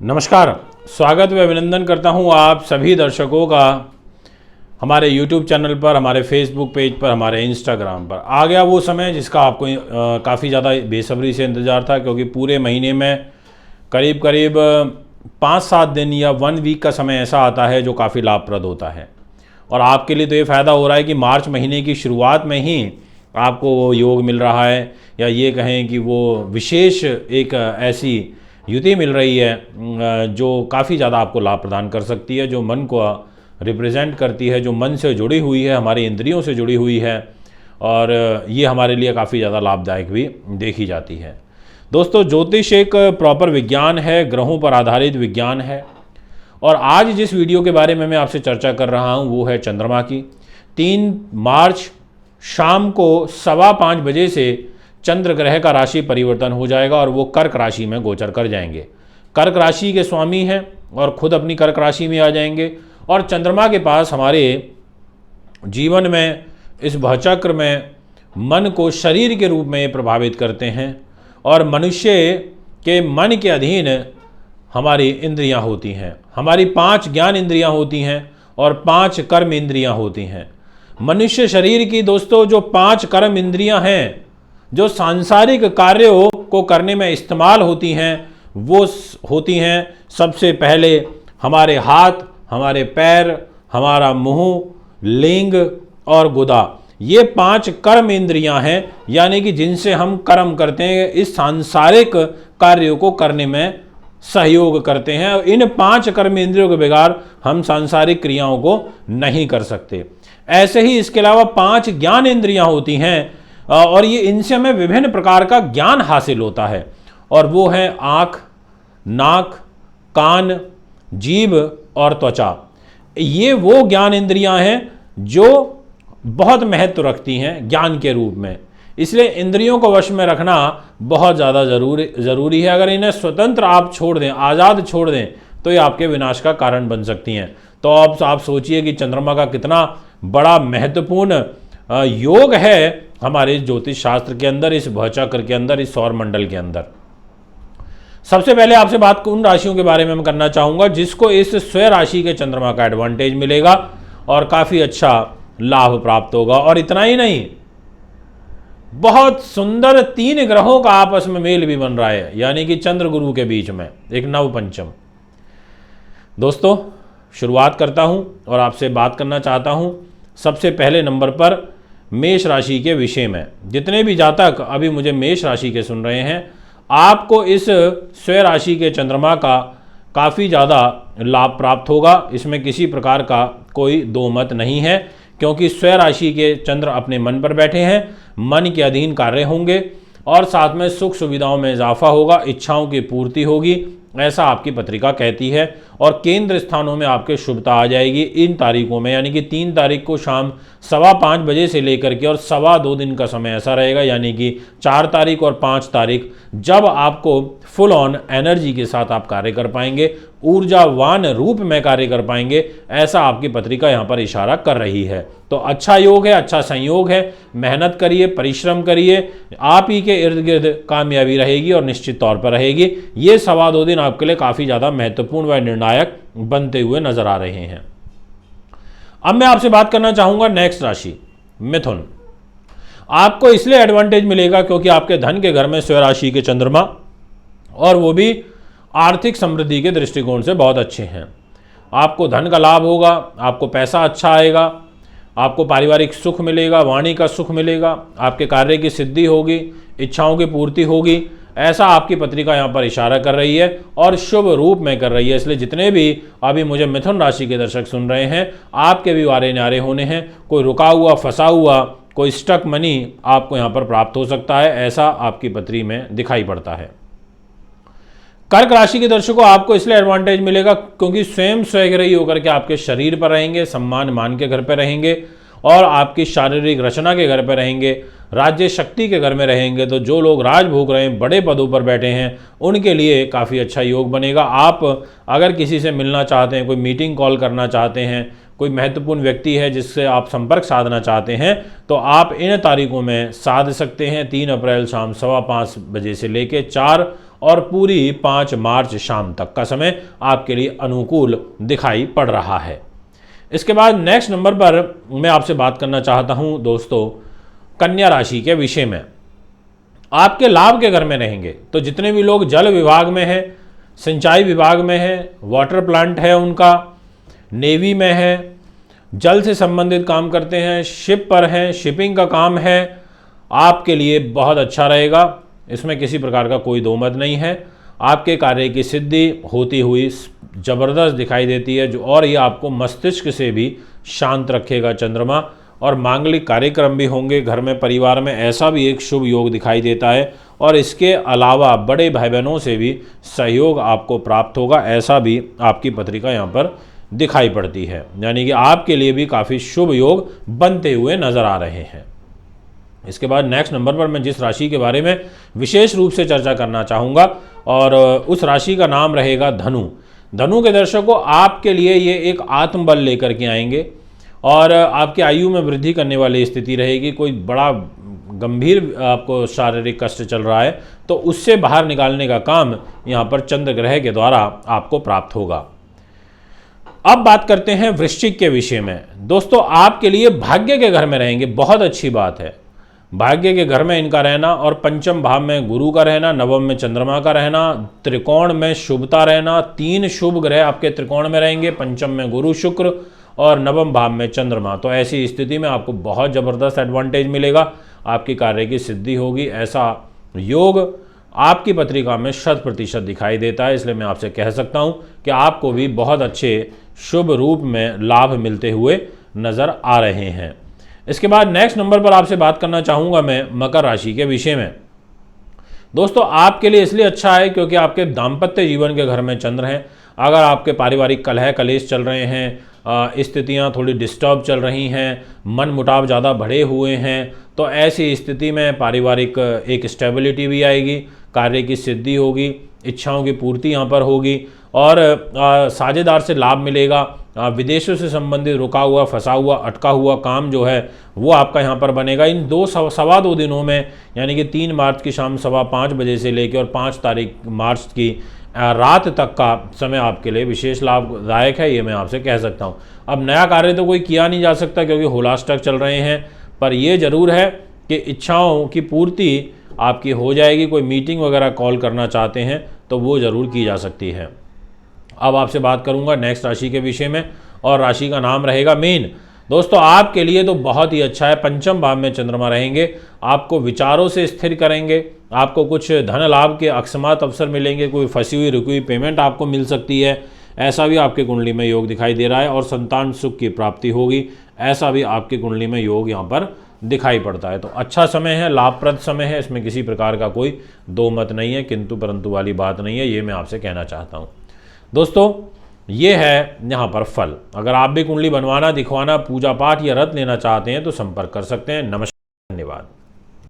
नमस्कार, स्वागत व अभिनंदन करता हूं आप सभी दर्शकों का हमारे YouTube चैनल पर, हमारे Facebook पेज पर, हमारे Instagram पर। आ गया वो समय जिसका आपको काफ़ी ज़्यादा बेसब्री से इंतज़ार था, क्योंकि पूरे महीने में करीब करीब 5-7 दिन या 1 वीक का समय ऐसा आता है जो काफ़ी लाभप्रद होता है। और आपके लिए तो ये फ़ायदा हो रहा है कि मार्च महीने की शुरुआत में ही आपको वो योग मिल रहा है, या ये कहें कि वो विशेष एक ऐसी युति मिल रही है जो काफ़ी ज़्यादा आपको लाभ प्रदान कर सकती है, जो मन को रिप्रेजेंट करती है, जो मन से जुड़ी हुई है, हमारी इंद्रियों से जुड़ी हुई है, और ये हमारे लिए काफ़ी ज़्यादा लाभदायक भी देखी जाती है। दोस्तों, ज्योतिष एक प्रॉपर विज्ञान है, ग्रहों पर आधारित विज्ञान है। और आज जिस वीडियो के बारे में मैं आपसे चर्चा कर रहा हूँ वो है चंद्रमा की। 3 मार्च शाम को 5:15 बजे से चंद्र ग्रह का राशि परिवर्तन हो जाएगा और वो कर्क राशि में गोचर कर जाएंगे। कर्क राशि के स्वामी हैं और खुद अपनी कर्क राशि में आ जाएंगे। और चंद्रमा के पास हमारे जीवन में, इस भवचक्र में, मन को शरीर के रूप में प्रभावित करते हैं। और मनुष्य के मन के अधीन हमारी इंद्रियां होती हैं। हमारी 5 ज्ञान इंद्रियां होती हैं और 5 कर्म इंद्रियां होती हैं। मनुष्य शरीर की दोस्तों जो 5 कर्म इंद्रियां हैं, जो सांसारिक कार्यों को करने में इस्तेमाल होती हैं, वो होती हैं सबसे पहले हमारे हाथ, हमारे पैर, हमारा मुंह, लिंग और गुदा। ये 5 कर्म इंद्रियां हैं, यानी कि जिनसे हम कर्म करते हैं, इस सांसारिक कार्यों को करने में सहयोग करते हैं। और इन 5 कर्म इंद्रियों के बगैर हम सांसारिक क्रियाओं को नहीं कर सकते। ऐसे ही इसके अलावा 5 ज्ञान इंद्रियां होती हैं, और ये इनसे हमें विभिन्न प्रकार का ज्ञान हासिल होता है। और वो है आँख, नाक, कान, जीभ और त्वचा। ये वो ज्ञान इंद्रियां हैं जो बहुत महत्व रखती हैं ज्ञान के रूप में। इसलिए इंद्रियों को वश में रखना बहुत ज़्यादा ज़रूरी है। अगर इन्हें स्वतंत्र आप छोड़ दें, आज़ाद छोड़ दें, तो ये आपके विनाश का कारण बन सकती हैं। तो अब आप सोचिए कि चंद्रमा का कितना बड़ा महत्वपूर्ण योग है हमारे ज्योतिष शास्त्र के अंदर, इस भवचक्र के अंदर, इस सौर मंडल के अंदर। सबसे पहले आपसे बात उन राशियों के बारे में मैं करना चाहूँगा जिसको इस स्वयं राशि के चंद्रमा का एडवांटेज मिलेगा और काफ़ी अच्छा लाभ प्राप्त होगा। और इतना ही नहीं, बहुत सुंदर 3 ग्रहों का आपस में मेल भी बन रहा है, यानी कि चंद्र गुरु के बीच में एक नव पंचम। दोस्तों, शुरुआत करता हूं और आपसे बात करना चाहता हूं सबसे पहले नंबर पर मेष राशि के विषय में। जितने भी जातक अभी मुझे मेष राशि के सुन रहे हैं, आपको इस स्वयं राशि के चंद्रमा का काफ़ी ज़्यादा लाभ प्राप्त होगा। इसमें किसी प्रकार का कोई दो मत नहीं है, क्योंकि स्वयं राशि के चंद्र अपने मन पर बैठे हैं, मन के अधीन कार्य होंगे और साथ में सुख सुविधाओं में इजाफा होगा, इच्छाओं की पूर्ति होगी, ऐसा आपकी पत्रिका कहती है। और केंद्र स्थानों में आपके शुभता आ जाएगी इन तारीखों में, यानी कि 3 तारीख को शाम 5:15 बजे से लेकर के और 2.25 दिन का समय ऐसा रहेगा, यानी कि 4 तारीख और 5 तारीख, जब आपको फुल ऑन एनर्जी के साथ आप कार्य कर पाएंगे, ऊर्जावान रूप में कार्य कर पाएंगे, ऐसा आपकी पत्रिका यहाँ पर इशारा कर रही है। तो अच्छा योग है, अच्छा संयोग है। मेहनत करिए, परिश्रम करिए, आप ही के इर्द गिर्द कामयाबी रहेगी और निश्चित तौर पर रहेगी। ये 2.25 दिन आपके लिए काफ़ी ज़्यादा महत्वपूर्ण व निर्णायक बनते हुए नजर आ रहे हैं। अब मैं आपसे बात करना चाहूँगा नेक्स्ट राशि मिथुन। आपको इसलिए एडवांटेज मिलेगा क्योंकि आपके धन के घर में स्वयं राशि के चंद्रमा, और वो भी आर्थिक समृद्धि के दृष्टिकोण से बहुत अच्छे हैं। आपको धन का लाभ होगा, आपको पैसा अच्छा आएगा, आपको पारिवारिक सुख मिलेगा, वाणी का सुख मिलेगा, आपके कार्य की सिद्धि होगी, इच्छाओं की पूर्ति होगी, ऐसा आपकी पत्रिका यहाँ पर इशारा कर रही है और शुभ रूप में कर रही है। इसलिए जितने भी अभी मुझे मिथुन राशि के दर्शक सुन रहे हैं, आपके भी वारे न्यारे होने हैं। कोई रुका हुआ, फंसा हुआ, कोई स्टक मनी आपको यहाँ पर प्राप्त हो सकता है, ऐसा आपकी पत्री में दिखाई पड़ता है। कर्क राशि के दर्शकों, आपको इसलिए एडवांटेज मिलेगा क्योंकि स्वयं स्वयंग्रही होकर के आपके शरीर पर रहेंगे, सम्मान मान के घर पर रहेंगे और आपकी शारीरिक रचना के घर पर रहेंगे, राज्य शक्ति के घर में रहेंगे। तो जो लोग राजभोग रहे हैं, बड़े पदों पर बैठे हैं, उनके लिए काफ़ी अच्छा योग बनेगा। आप अगर किसी से मिलना चाहते हैं, कोई मीटिंग कॉल करना चाहते हैं, कोई महत्वपूर्ण व्यक्ति है जिससे आप संपर्क साधना चाहते हैं, तो आप इन तारीखों में साध सकते हैं। 3 अप्रैल शाम 5:15 बजे से लेकर 4 और पूरी 5 मार्च शाम तक का समय आपके लिए अनुकूल दिखाई पड़ रहा है। इसके बाद नेक्स्ट नंबर पर मैं आपसे बात करना चाहता हूं दोस्तों कन्या राशि के विषय में। आपके लाभ के घर में रहेंगे तो जितने भी लोग जल विभाग में है, सिंचाई विभाग में है, वाटर प्लांट है उनका, नेवी में है, जल से संबंधित काम करते हैं, शिप पर हैं, शिपिंग का काम है, आपके लिए बहुत अच्छा रहेगा। इसमें किसी प्रकार का कोई दो मत नहीं है। आपके कार्य की सिद्धि होती हुई ज़बरदस्त दिखाई देती है, जो और ये आपको मस्तिष्क से भी शांत रखेगा चंद्रमा। और मांगलिक कार्यक्रम भी होंगे घर में, परिवार में, ऐसा भी एक शुभ योग दिखाई देता है। और इसके अलावा बड़े भाई बहनों से भी सहयोग आपको प्राप्त होगा, ऐसा भी आपकी पत्रिका यहाँ पर दिखाई पड़ती है। यानी कि आपके लिए भी काफ़ी शुभ योग बनते हुए नजर आ रहे हैं। इसके बाद नेक्स्ट नंबर पर मैं जिस राशि के बारे में विशेष रूप से चर्चा करना चाहूँगा और उस राशि का नाम रहेगा धनु। धनु के दर्शकों, आपके लिए ये एक आत्मबल लेकर के आएंगे और आपकी आयु में वृद्धि करने वाली स्थिति रहेगी। कोई बड़ा गंभीर आपको शारीरिक कष्ट चल रहा है तो उससे बाहर निकालने का काम यहाँ पर चंद्र ग्रह के द्वारा आपको प्राप्त होगा। अब बात करते हैं वृश्चिक के विषय में। दोस्तों, आपके लिए भाग्य के घर में रहेंगे, बहुत अच्छी बात है। भाग्य के घर में इनका रहना और पंचम भाव में गुरु का रहना, नवम में चंद्रमा का रहना, त्रिकोण में शुभता रहना, 3 शुभ ग्रह आपके त्रिकोण में रहेंगे, पंचम में गुरु शुक्र और नवम भाव में चंद्रमा। तो ऐसी स्थिति में आपको बहुत ज़बरदस्त एडवांटेज मिलेगा, आपकी कार्य की सिद्धि होगी। ऐसा योग आपकी पत्रिका में 100% दिखाई देता है। इसलिए मैं आपसे कह सकता हूं कि आपको भी बहुत अच्छे शुभ रूप में लाभ मिलते हुए नज़र आ रहे हैं। इसके बाद नेक्स्ट नंबर पर आपसे बात करना चाहूँगा मैं मकर राशि के विषय में। दोस्तों, आपके लिए इसलिए अच्छा है क्योंकि आपके दाम्पत्य जीवन के घर में चंद्र हैं। अगर आपके पारिवारिक कलह कलेश चल रहे हैं, स्थितियाँ थोड़ी डिस्टर्ब चल रही हैं, मन मुटाव ज़्यादा बढ़े हुए हैं, तो ऐसी स्थिति में पारिवारिक एक स्टेबिलिटी भी आएगी, कार्य की सिद्धि होगी, इच्छाओं की पूर्ति यहाँ पर होगी और साझेदार से लाभ मिलेगा। विदेशों से संबंधित रुका हुआ, फंसा हुआ, अटका हुआ काम जो है वो आपका यहाँ पर बनेगा। इन सवा दो दिनों में, यानी कि 3 मार्च की शाम 5:15 बजे से लेकर और 5 तारीख मार्च की रात तक का समय आपके लिए विशेष लाभदायक है, ये मैं आपसे कह सकता हूँ। अब नया कार्य तो कोई किया नहीं जा सकता क्योंकि होलास्टक चल रहे हैं, पर यह जरूर है कि इच्छाओं की पूर्ति आपकी हो जाएगी। कोई मीटिंग वगैरह कॉल करना चाहते हैं तो वो ज़रूर की जा सकती है। अब आपसे बात करूंगा नेक्स्ट राशि के विषय में और राशि का नाम रहेगा मीन। दोस्तों, आपके लिए तो बहुत ही अच्छा है। पंचम भाव में चंद्रमा रहेंगे, आपको विचारों से स्थिर करेंगे, आपको कुछ धन लाभ के अकस्मात अवसर मिलेंगे, कोई फंसी हुई रुकी हुई पेमेंट आपको मिल सकती है, ऐसा भी आपकी कुंडली में योग दिखाई दे रहा है। और संतान सुख की प्राप्ति होगी, ऐसा भी आपकी कुंडली में योग यहाँ पर दिखाई पड़ता है। तो अच्छा समय है, लाभप्रद समय है, इसमें किसी प्रकार का कोई दो मत नहीं है, किंतु परंतु वाली बात नहीं है, ये मैं आपसे कहना चाहता हूँ। दोस्तों, ये है यहाँ पर फल। अगर आप भी कुंडली बनवाना, दिखवाना, पूजा पाठ या रत्न लेना चाहते हैं तो संपर्क कर सकते हैं। नमस्कार।